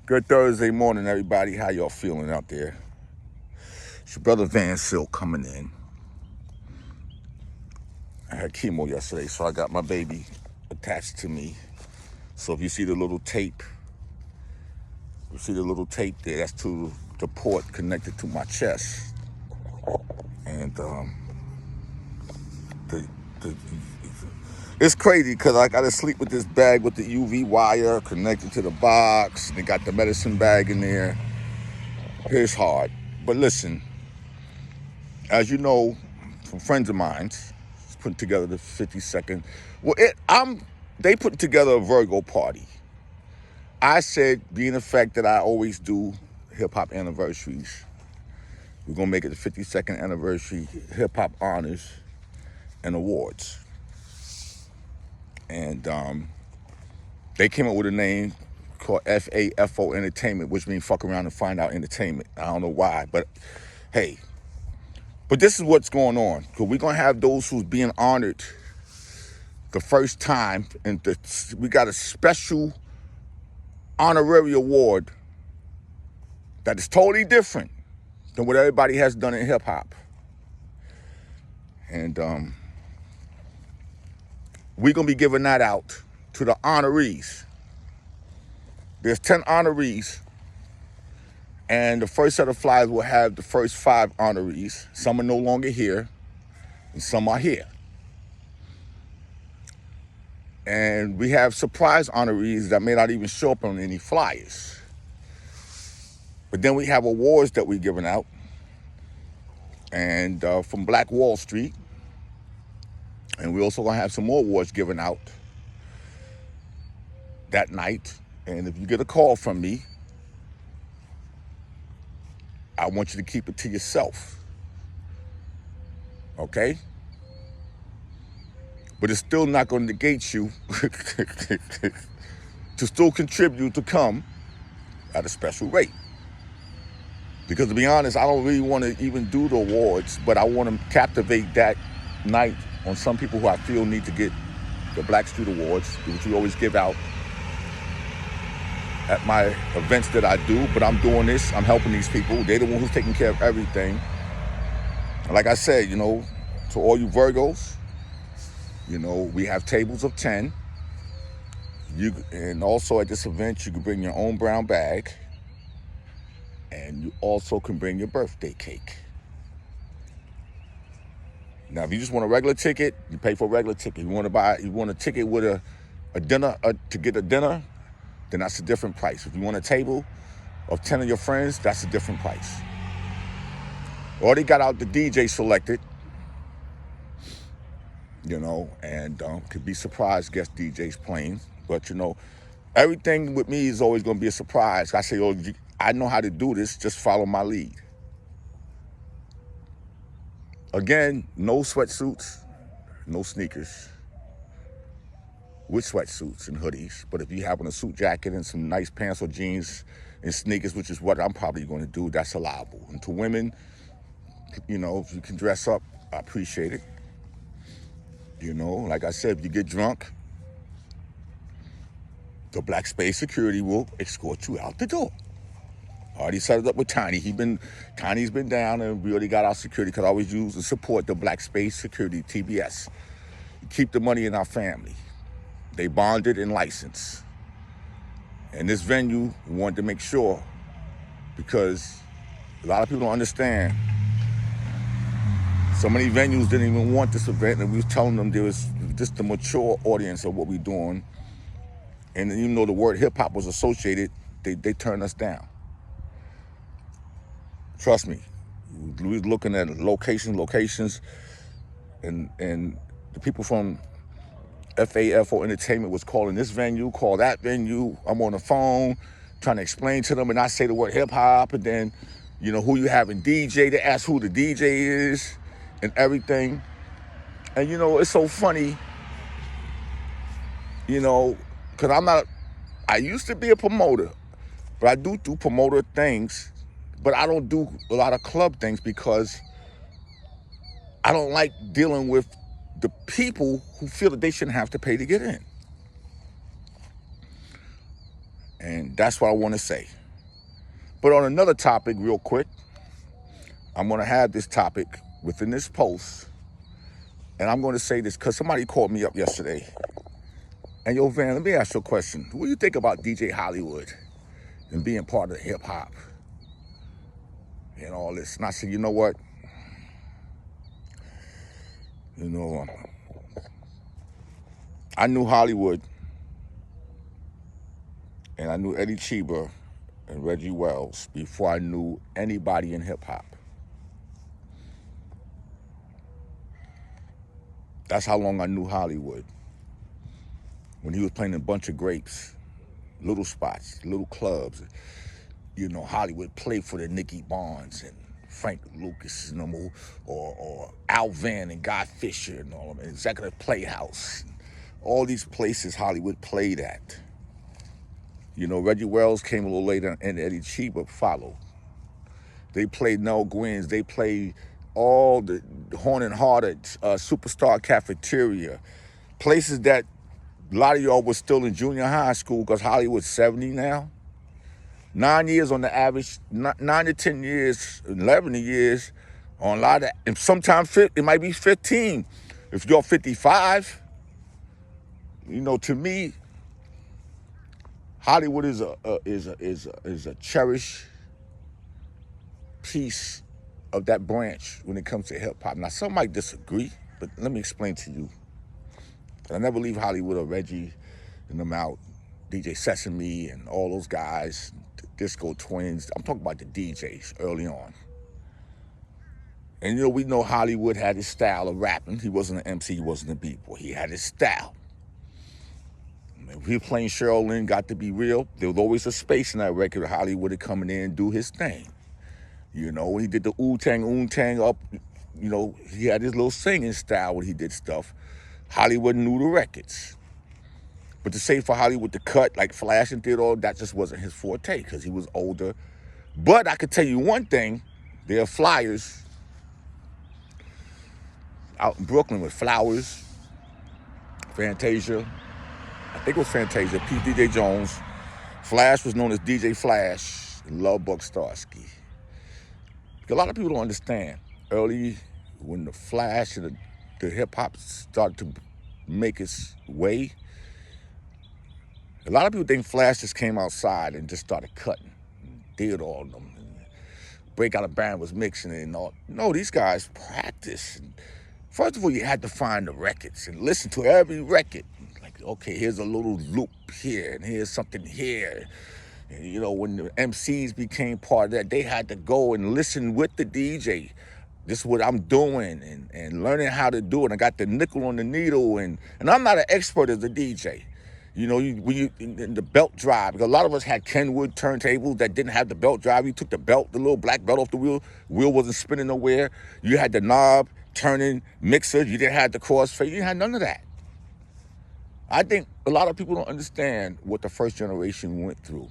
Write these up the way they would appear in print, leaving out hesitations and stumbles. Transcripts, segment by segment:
Good Thursday morning, everybody. How y'all feeling out there? It's your brother Van Silk coming in. I had chemo yesterday, so I got my baby attached to me. So if you see the little tape, there, that's to the port connected to my chest. And it's crazy because I got to sleep with this bag with the UV wire connected to the box. They got the medicine bag in there. It's hard. But listen, as you know from friends of mine, it's putting together the 52nd. Well, they put together a Virgo party. I said, being the fact that I always do hip-hop anniversaries, we're going to make it the 52nd anniversary hip-hop honors and awards. And they came up with a name called FAFO Entertainment, which means fuck around and find out entertainment. I don't know why, but hey. But this is what's going on. Because we're going to have those who's being honored the first time. And we got a special honorary award that is totally different than what everybody has done in hip-hop. And we're going to be giving that out to the honorees. There's 10 honorees. And the first set of flyers will have the first 5 honorees. Some are no longer here, and some are here. And we have surprise honorees that may not even show up on any flyers. But then we have awards that we're giving out. And from Black Wall Street. And we also going to have some more awards given out that night. And if you get a call from me, I want you to keep it to yourself. Okay? But it's still not going to negate you to still contribute to come at a special rate. Because to be honest, I don't really want to even do the awards, but I want to captivate that night on some people who I feel need to get the Black Street Awards, which we always give out at my events that I do. But I'm doing this, I'm helping these people. They're the one who's taking care of everything. And like I said, to all you Virgos, we have tables of 10. And also at this event, you can bring your own brown bag. And you also can bring your birthday cake. Now, if you just want a regular ticket, you pay for a regular ticket. You want a ticket with a dinner, to get a dinner, then that's a different price. If you want a table of 10 of your friends, that's a different price. Already got out the DJ selected, and could be surprise guest DJs playing. But, everything with me is always going to be a surprise. I say, I know how to do this, just follow my lead. Again, no sweatsuits, no sneakers. With sweatsuits and hoodies. But if you have on a suit jacket and some nice pants or jeans and sneakers, which is what I'm probably going to do, that's allowable. And to women, if you can dress up, I appreciate it. Like I said, if you get drunk, the Black Space security will escort you out the door. I already set it up with Tiny. Tiny's been down, and we already got our security, because I always use and support the Black Space Security, TBS. Keep the money in our family. They bonded and licensed. And this venue, we wanted to make sure, because a lot of people don't understand. So many venues didn't even want this event, and we was telling them there was just the mature audience of what we're doing. And even though the word hip-hop was associated, they turned us down. Trust me, we was looking at locations, and the people from FAFO Entertainment was calling this venue, call that venue. I'm on the phone trying to explain to them, and I say the word hip-hop, and then, who you having DJ, they ask who the DJ is and everything. And, it's so funny, because I used to be a promoter, but I do promoter things. But I don't do a lot of club things because I don't like dealing with the people who feel that they shouldn't have to pay to get in. And that's what I want to say. But on another topic, real quick, I'm going to have this topic within this post. And I'm going to say this because somebody called me up yesterday. And yo, Van, let me ask you a question. What do you think about DJ Hollywood and being part of hip hop and all this? And I said, you know what? I knew Hollywood and I knew Eddie Cheever and Reggie Wells before I knew anybody in hip hop. That's how long I knew Hollywood. When he was playing a bunch of grapes, little spots, little clubs. Hollywood played for the Nicky Barnes and Frank Lucas and them, or Al Van and Guy Fisher and all of them, Executive Playhouse. All these places Hollywood played at. Reggie Wells came a little later and Eddie Cheever followed. They played Nell Gwynn's. They played all the Horn and Hearted, Superstar Cafeteria. Places that a lot of y'all was still in junior high school because Hollywood's 70 now. 9 years on the average, 9 to 10 years, 11 years on a lot of, and sometimes it might be 15. If you're 55, to me, Hollywood is a cherished piece of that branch when it comes to hip hop. Now, some might disagree, but let me explain to you. I never leave Hollywood or Reggie and them out, DJ Sesame and all those guys, the Disco Twins. I'm talking about the DJs early on. And we know Hollywood had his style of rapping. He wasn't an MC, he wasn't a b-boy. He had his style. If he was playing Cheryl Lynn, Got to Be Real, there was always a space in that record. Hollywood would come in there and do his thing. When he did the Oon-Tang up, he had his little singing style when he did stuff. Hollywood knew the records. But to say for Hollywood to cut like Flash and did all that just wasn't his forte because he was older. But I could tell you one thing, there are flyers out in Brooklyn with Flowers, Fantasia, I think it was Fantasia, P. DJ Jones. Flash was known as DJ Flash, and Love Buck Starsky. A lot of people don't understand. Early, when the Flash and the hip-hop started to make its way, a lot of people think Flash just came outside and just started cutting, did all of them. And Breakout Band was mixing it and all. No, these guys practiced. First of all, you had to find the records and listen to every record. Like, okay, here's a little loop here, and here's something here. And, when the MCs became part of that, they had to go and listen with the DJ. This is what I'm doing, and learning how to do it. I got the nickel on the needle, and I'm not an expert as a DJ. When you in the belt drive, because a lot of us had Kenwood turntables that didn't have the belt drive. You took the little black belt off the wheel wasn't spinning nowhere. You had the knob turning mixer. You didn't have the crossfade. You didn't have none of that. I think a lot of people don't understand what the first generation went through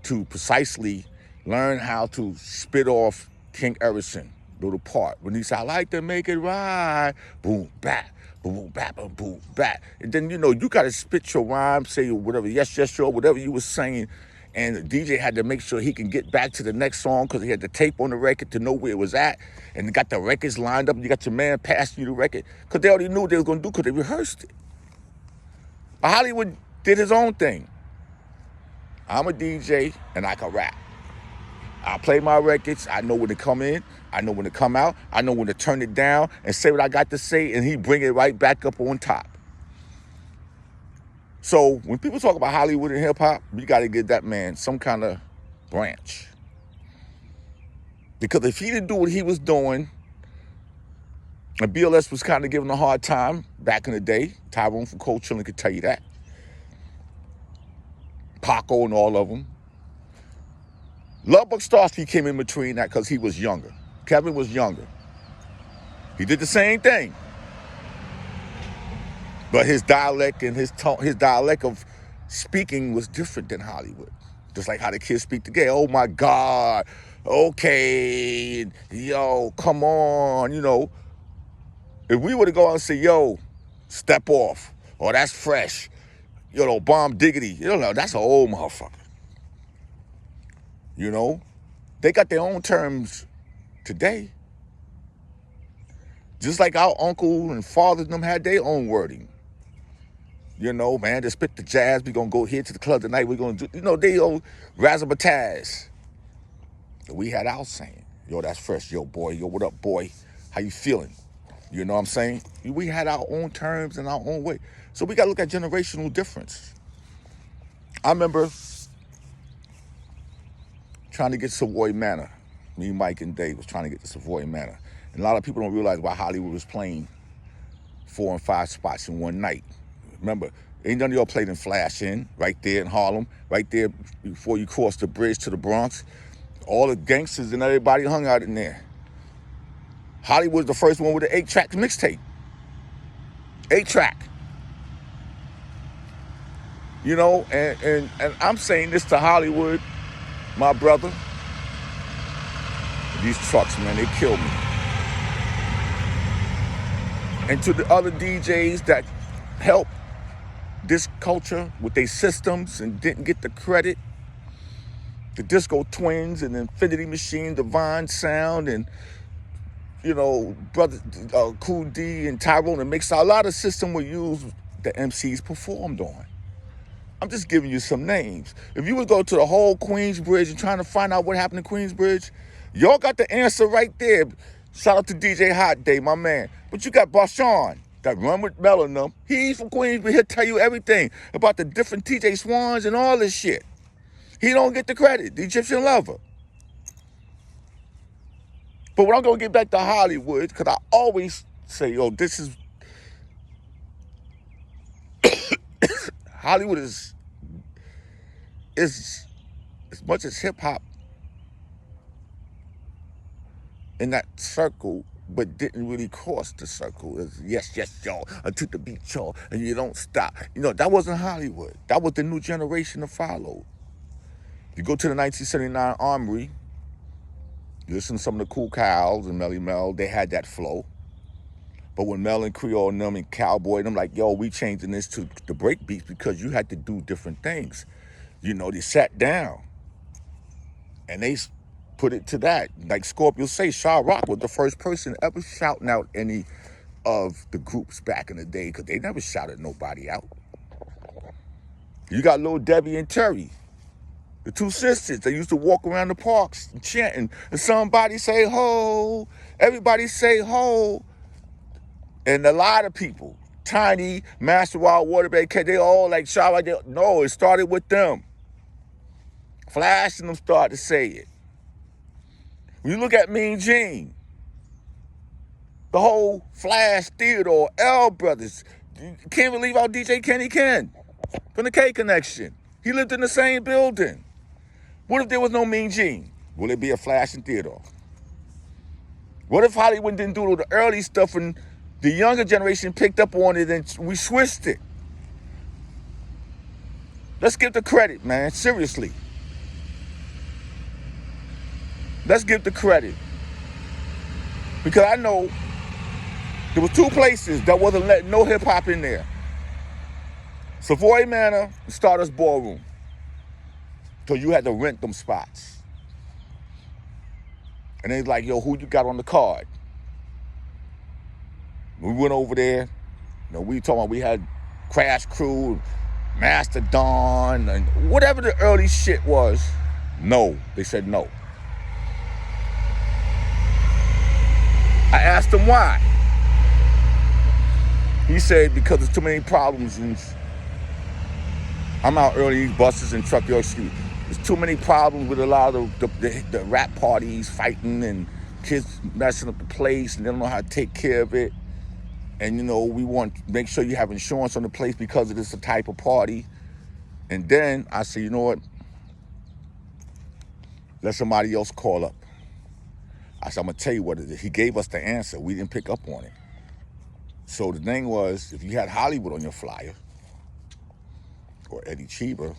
to precisely learn how to spit off King Erickson, little part. When he said, I like to make it right, boom, bap, boom, bap, boom, bap. And then, you got to spit your rhyme, say whatever, yes, sure, whatever you were saying. And the DJ had to make sure he can get back to the next song because he had the tape on the record to know where it was at. And they got the records lined up. And you got your man passing you the record because they already knew what they were going to do because they rehearsed it. But Hollywood did his own thing. I'm a DJ and I can rap. I play my records. I know when to come in. I know when to come out. I know when to turn it down and say what I got to say, and he bring it right back up on top. So when people talk about Hollywood and hip hop, we got to give that man some kind of branch. Because if he didn't do what he was doing, and BLS was kind of giving a hard time back in the day, Tyrone from Cold Chillin' could tell you that. Paco and all of them. Love Buck Starsky came in between that because he was younger. Kevin was younger. He did the same thing. But his dialect and his tone, his dialect of speaking was different than Hollywood. Just like how the kids speak today. Oh my God. Okay. Yo, come on. If we were to go out and say, yo, step off. Or that's fresh. Bomb diggity. That's an old motherfucker. You know, they got their own terms today. Just like our uncle and fathers and them had their own wording. You know, man, they spit the jazz. We gonna go here to the club tonight. We gonna do, you know, they old razzmatazz. We had our saying, yo, that's fresh. Yo, boy, yo, what up, boy? How you feeling? You know what I'm saying? We had our own terms and our own way. So we gotta look at generational difference. I remember trying to get Savoy Manor. Me, Mike, and Dave was trying to get to Savoy Manor. And a lot of people don't realize why Hollywood was playing 4 and 5 spots in one night. Remember, ain't none of y'all played in Flash Inn, right there in Harlem, right there before you cross the bridge to the Bronx. All the gangsters and everybody hung out in there. Hollywood's the first one with an 8-track mixtape. 8-track. You know, and I'm saying this to Hollywood, my brother. These trucks, man, they kill me. And to the other DJs that help this culture with their systems and didn't get the credit, the Disco Twins and Infinity Machine, Divine Sound, and, you know, brother Cool D and Tyrone and Mix, a lot of system were used that MCs performed on. I'm just giving you some names. If you would go to the whole Queensbridge and trying to find out what happened in Queensbridge, y'all got the answer right there. Shout out to DJ Hot Day, my man. But you got Barshawn that run with Mel and them. He's from Queensbridge. He'll tell you everything about the different TJ Swans and all this shit. He don't get the credit, the Egyptian Lover. But when I'm going to get back to Hollywood, because I always say, yo, this is... Hollywood is as much as hip-hop in that circle, but didn't really cross the circle. It's yes, y'all, until the beat, y'all, and you don't stop. You know, that wasn't Hollywood. That was the new generation that followed. You go to the 1979 Armory, you listen to some of the Cool Cows and Melly Mel, they had that flow. But when Mel and Creole and them and Cowboy and them like, yo, we changing this to the break beats because you had to do different things. You know, they sat down and they put it to that. Like Scorpio say, Sha Rock was the first person ever shouting out any of the groups back in the day because they never shouted nobody out. You got Lil Debbie and Terry, the two sisters. They used to walk around the parks chanting, and somebody say ho, everybody say ho. And a lot of people, Tiny, Master Wild, Waterbed, they all like Sha Rock. No, it started with them. Flash and them started to say it. When you look at Mean Gene, the whole Flash Theodore, L Brothers, you can't leave out DJ Kenny Ken from the K Connection. He lived in the same building. What if there was no Mean Gene? Will it be a Flash and Theodore? What if Hollywood didn't do the early stuff and the younger generation picked up on it and we switched it? Let's give the credit, man, seriously. Let's give the credit. Because I know there was 2 places that wasn't letting no hip-hop in there. Savoy Manor and Stardust Ballroom. So you had to rent them spots. And they was like, yo, who you got on the card? We went over there. You know, we talking about we had Crash Crew, Mastodon, and whatever the early shit was. No, they said no. I asked him why. He said because there's too many problems. And I'm out early, buses and Truck York Street. There's too many problems with a lot of the rap parties fighting and kids messing up the place and they don't know how to take care of it. And, you know, we want to make sure you have insurance on the place because of this type of party. And then I said, you know what? Let somebody else call up. I said, I'm going to tell you what it is. He gave us the answer. We didn't pick up on it. So the thing was, if you had Hollywood on your flyer, or Eddie Cheever,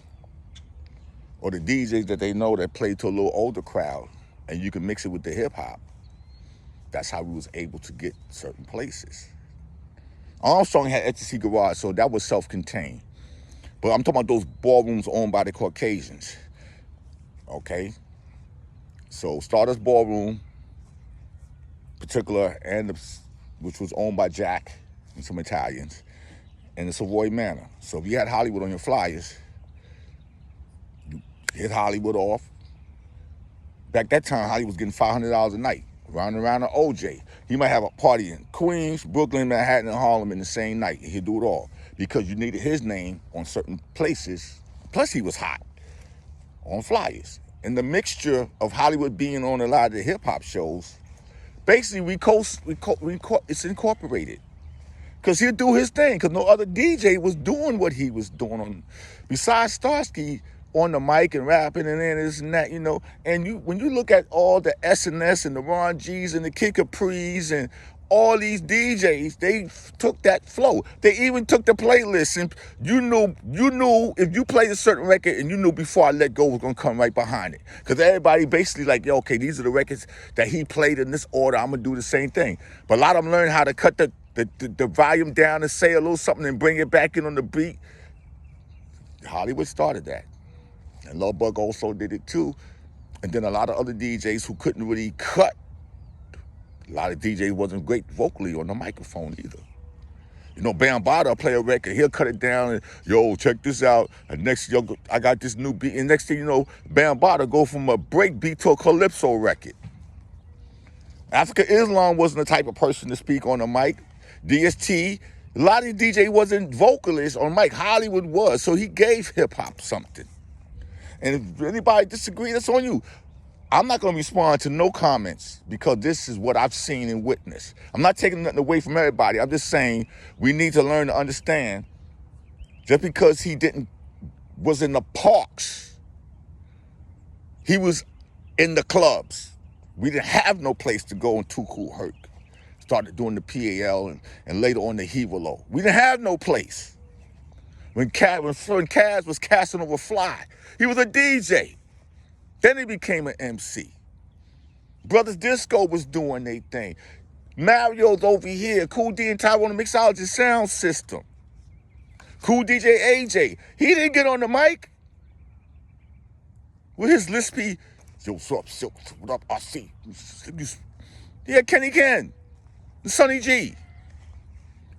or the DJs that they know that play to a little older crowd, and you can mix it with the hip-hop, that's how we was able to get certain places. Armstrong had Ecstasy Garage, so that was self-contained. But I'm talking about those ballrooms owned by the Caucasians, okay? So Stardust Ballroom, particular, which was owned by Jack and some Italians, and the Savoy Manor. So if you had Hollywood on your flyers, you hit Hollywood off. Back that time, Hollywood was getting $500 a night, around the OJ. He might have a party in Queens, Brooklyn, Manhattan, and Harlem in the same night. He'd do it all because you needed his name on certain places. Plus, he was hot on flyers. And the mixture of Hollywood being on a lot of the hip-hop shows, basically, it's incorporated. Because he'll do his thing, because no other DJ was doing what he was doing besides Starsky on the mic and rapping and then this and that, you know. And when you look at all the S&S and the Ron G's and the Kid Capri's and all these DJs, they took that flow. They even took the playlist, and you knew if you played a certain record and you knew Before I Let Go was gonna come right behind it. Because everybody basically like, yo, okay, these are the records that he played in this order, I'm gonna do the same thing. But a lot of them learned how to cut the volume down and say a little something and bring it back in on the beat. Hollywood started that. And Lil Bug also did it too. And then a lot of other DJs who couldn't really cut. A lot of DJs wasn't great vocally on the microphone either. You know, Bam Bada play a record, he'll cut it down and, yo, check this out. And next, yo, I got this new beat. And next thing you know, Bam Bada go from a break beat to a calypso record. Africa Islam wasn't the type of person to speak on the mic. DST, a lot of DJ wasn't vocalists on mic. Hollywood was, so he gave hip-hop something. And if anybody disagrees, that's on you. I'm not going to respond to no comments because this is what I've seen and witnessed. I'm not taking nothing away from everybody. I'm just saying we need to learn to understand just because he was in the parks, he was in the clubs. We didn't have no place to go in Too Cool Herc. Started doing the PAL and later on the Hevalo. We didn't have no place. When Kaz was casting over Fly, he was a DJ. Then he became an MC. Brothers Disco was doing their thing. Mario's over here. Cool D and Tyrone the mixologist sound system. Cool DJ AJ. He didn't get on the mic. With his lispy, yo, what's up, Silk? What up, RC? Yeah, Kenny Ken. Sonny G.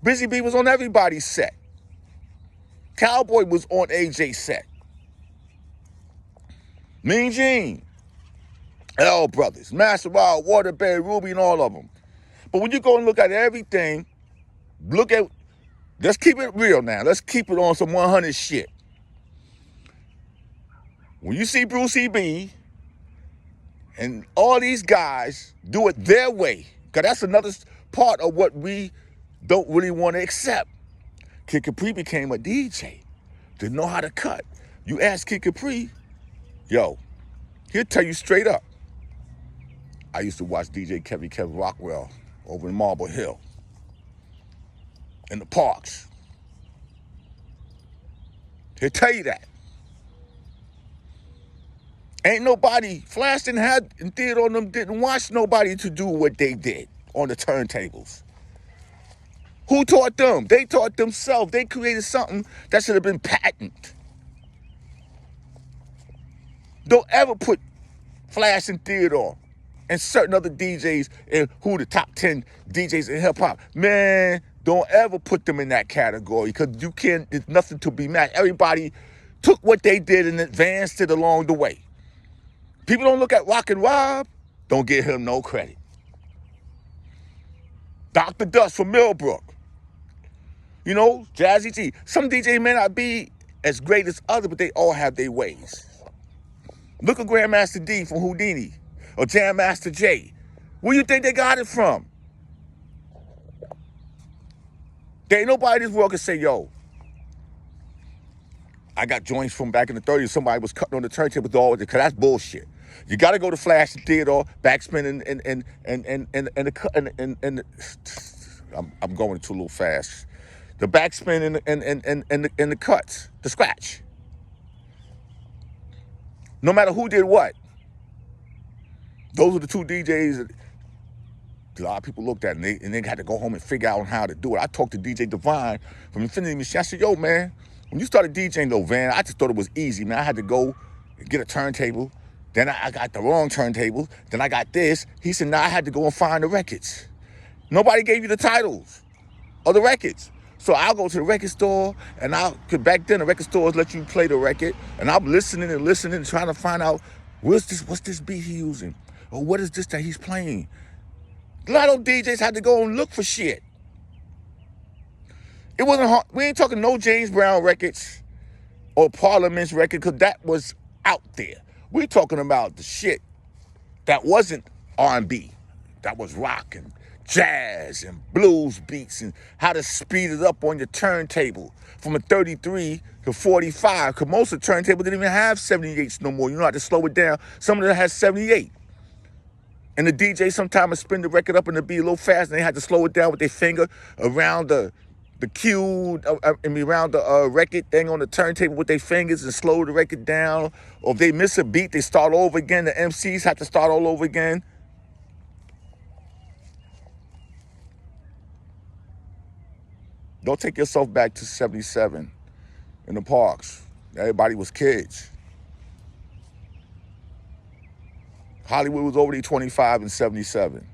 Busy B was on everybody's set. Cowboy was on AJ's set. Mean Gene, L Brothers, Master Wild, Waterbury, Ruby, and all of them. But when you go and look at everything, let's keep it real now. Let's keep it on some 100 shit. When you see Brucie B and all these guys do it their way, because that's another part of what we don't really want to accept. Kid Capri became a DJ, didn't know how to cut. You ask Kid Capri, yo, he'll tell you straight up. I used to watch DJ Kevin Rockwell over in Marble Hill, in the parks. He'll tell you that. Ain't nobody, Flash didn't have, and theater on them, didn't watch nobody to do what they did on the turntables. Who taught them? They taught themselves. They created something that should have been patented. Don't ever put Flash and Theodore and certain other DJs in who the top 10 DJs in hip hop. Man, don't ever put them in that category because there's nothing to be matched. Everybody took what they did and advanced it along the way. People don't look at Rock and Rob, don't give him no credit. Dr. Dust from Millbrook. You know, Jazzy G. Some DJ may not be as great as others, but they all have their ways. Look at Grandmaster D from Houdini or Jam Master J. Where you think they got it from? There ain't nobody in this world can say, yo, I got joints from back in the 30s. Somebody was cutting on the turntable with all of it, because that's bullshit. You got to go to Flash and Theodore, backspin and I'm going too a little fast. The backspin and the cuts, the scratch. No matter who did what. Those are the two DJs that a lot of people looked at, and they had to go home and figure out how to do it. I talked to DJ Divine from Infinity Machine. I said, yo, man, when you started DJing though, Van, I just thought it was easy, man. I had to go and get a turntable, Then I got the wrong turntable. Then I got this. He said, I had to go and find the records. Nobody gave you the titles of the records. So I'll go to the record store, and cause back then the record stores let you play the record, and I'm listening and trying to find out, what's this beat he using? Or what is this that he's playing? A lot of DJs had to go and look for shit. It wasn't hard. We ain't talking no James Brown records or Parliament's record, because that was out there. We're talking about the shit that wasn't R&B, that was rock and jazz and blues beats, and how to speed it up on your turntable from a 33 to 45, because most of the turntable didn't even have 78s no more. You know how to slow it down. Some of them had 78. And the DJ sometimes would spin the record up and it'd be a little fast, and they had to slow it down with their finger around the cue, around the record thing on the turntable with their fingers and slow the record down. Or if they miss a beat, they start over again. The MCs have to start all over again. Don't take yourself back to 77 in the parks. Everybody was kids. Hollywood was already 25 in 77.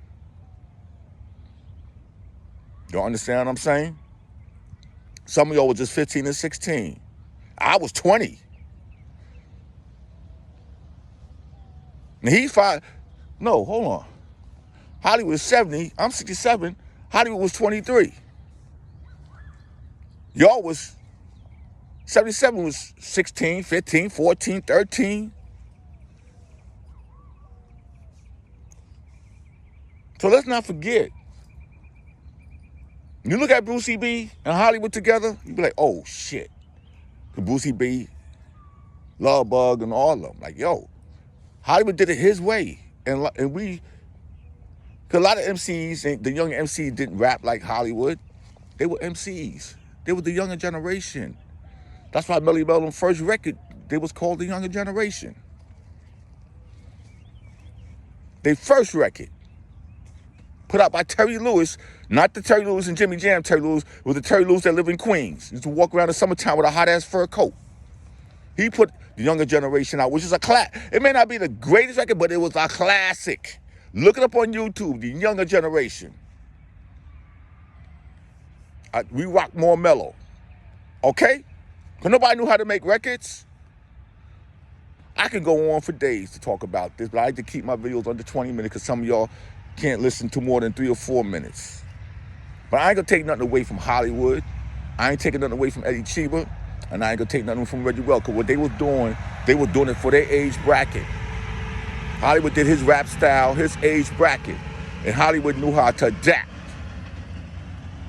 You understand what I'm saying? Some of y'all was just 15 and 16. I was 20. And he's 5. No, hold on. Hollywood was 70. I'm 67. Hollywood was 23. Y'all was, 77 was 16, 15, 14, 13. So let's not forget. You look at Brucie B and Hollywood together, you be like, oh shit. Brucie B, Love Bug, and all of them. Like, yo, Hollywood did it his way. And we, because a lot of MCs, the young MCs didn't rap like Hollywood. They were MCs. They were the younger generation. That's why Melly Mel, first record, they was called the younger generation. Their first record, put out by Terry Lewis, not the Terry Lewis and Jimmy Jam Terry Lewis, it was the Terry Lewis that lived in Queens. He used to walk around in the summertime with a hot-ass fur coat. He put the younger generation out, which is a classic. It may not be the greatest record, but it was a classic. Look it up on YouTube, the younger generation. We rock more mellow, okay? Because nobody knew how to make records. I can go on for days to talk about this, but I like to keep my videos under 20 minutes because some of y'all can't listen to more than 3 or 4 minutes. But I ain't gonna take nothing away from Hollywood. I ain't taking nothing away from Eddie Cheever, and I ain't gonna take nothing from Reggie Well, because what they were doing it for their age bracket. Hollywood did his rap style, his age bracket, and Hollywood knew how to adapt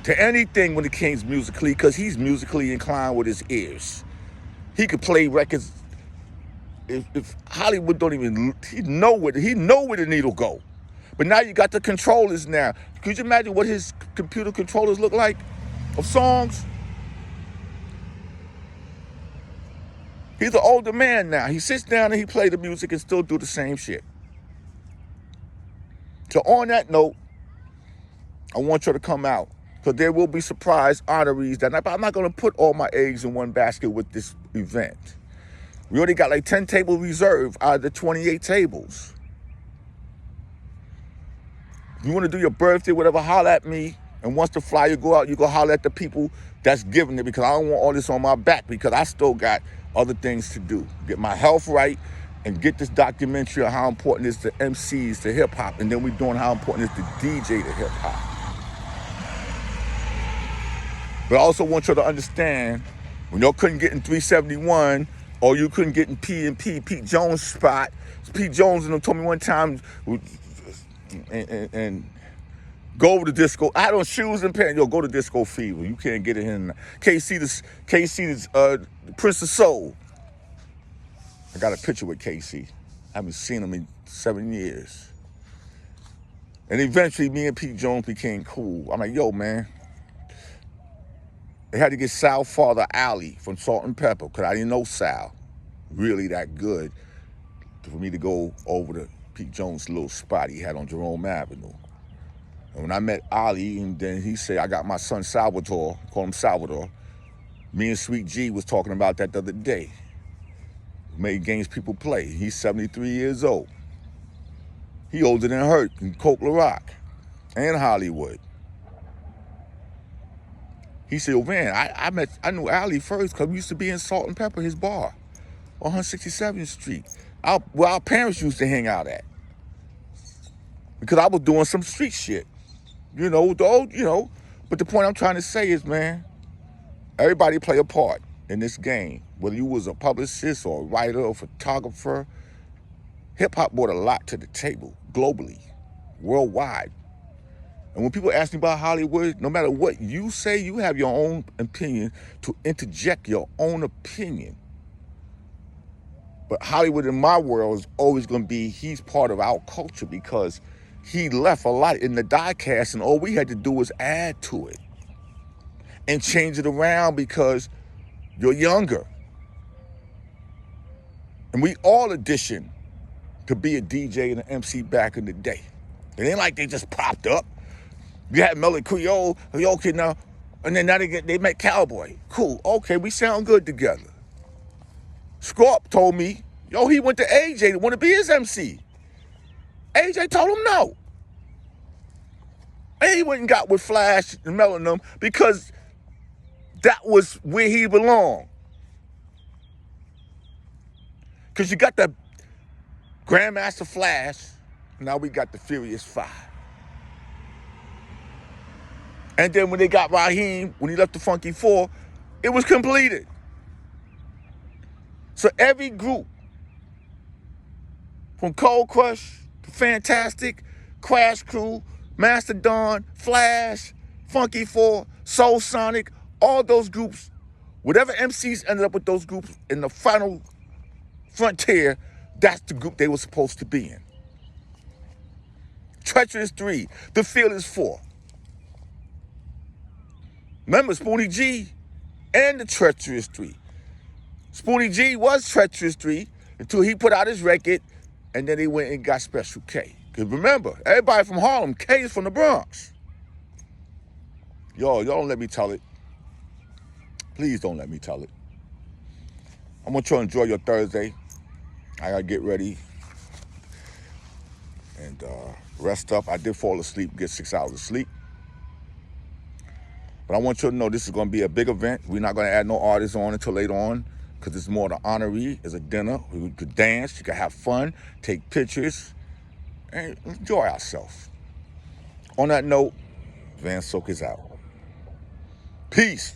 to anything when it came musically, because he's musically inclined with his ears. He could play records. If Hollywood don't even, he know where the needle go. But now you got the controllers now. Could you imagine what his computer controllers look like of songs? He's an older man now. He sits down and he plays the music and still do the same shit. So on that note, I want you to come out, because there will be surprise honorees. I'm not going to put all my eggs in one basket with this event. We already got like 10 tables reserved out of the 28 tables. If you want to do your birthday, whatever, holler at me. And once the flyer go out, you go holler at the people that's giving it, because I don't want all this on my back, because I still got other things to do. Get my health right and get this documentary on how important it is to MCs to hip hop. And then we're doing how important it is to DJ to hip hop. But I also want you to understand, when y'all couldn't get in 371, or you couldn't get in P&P, Pete Jones' spot. Pete Jones and them told me one time, and go over to disco. I had on shoes and pants. Yo, go to Disco Fever. You can't get it in. KC, the Prince of Soul. I got a picture with KC. I haven't seen him in 7 years. And eventually, me and Pete Jones became cool. I'm like, yo, man. They had to get Sal Father Alley from Salt and Pepper, because I didn't know Sal really that good for me to go over to Pete Jones' little spot he had on Jerome Avenue. And when I met Ali, and then he said, I got my son Salvatore, call him Salvador. Me and Sweet G was talking about that the other day. made games people play. He's 73 years old. He older than Hurt and Coke La Rock and Hollywood. He said, oh man, I knew Ali first because we used to be in Salt and Pepper, his bar, on 167th Street. Where our parents used to hang out at. Because I was doing some street shit. But the point I'm trying to say is, man, everybody play a part in this game. Whether you was a publicist or a writer or photographer, hip-hop brought a lot to the table, globally, worldwide. And when people ask me about Hollywood, no matter what you say, you have your own opinion to interject your own opinion. But Hollywood in my world is always going to be, he's part of our culture because he left a lot in the diecast and all we had to do was add to it and change it around because you're younger. And we all auditioned to be a DJ and an MC back in the day. It ain't like they just popped up. You had Melody Creole, okay now, and then now they met Cowboy. Cool, okay, we sound good together. Scorp told me, he went to AJ to want to be his MC. AJ told him no. And he went and got with Flash and Melanin because that was where he belonged. Because you got the Grandmaster Flash, now we got the Furious Five. And then when they got Raheem, when he left the Funky Four, it was completed. So every group, from Cold Crush to Fantastic, Crash Crew, Mastodon, Flash, Funky Four, Soul Sonic, all those groups, whatever MCs ended up with those groups in the final frontier, that's the group they were supposed to be in. Treacherous 3, The Fearless 4. Remember Spoonie G and the Treacherous 3. Spoonie G was Treacherous 3 until he put out his record and then he went and got Special K. Because remember, everybody from Harlem, K is from the Bronx. Y'all don't let me tell it. Please don't let me tell it. I want you to enjoy your Thursday. I gotta get ready and rest up. I did fall asleep, get 6 hours of sleep. But I want you to know this is gonna be a big event. We're not gonna add no artists on until later on because it's more the honoree. It's a dinner. We could dance, you could have fun, take pictures, and enjoy ourselves. On that note, Van Soak is out. Peace.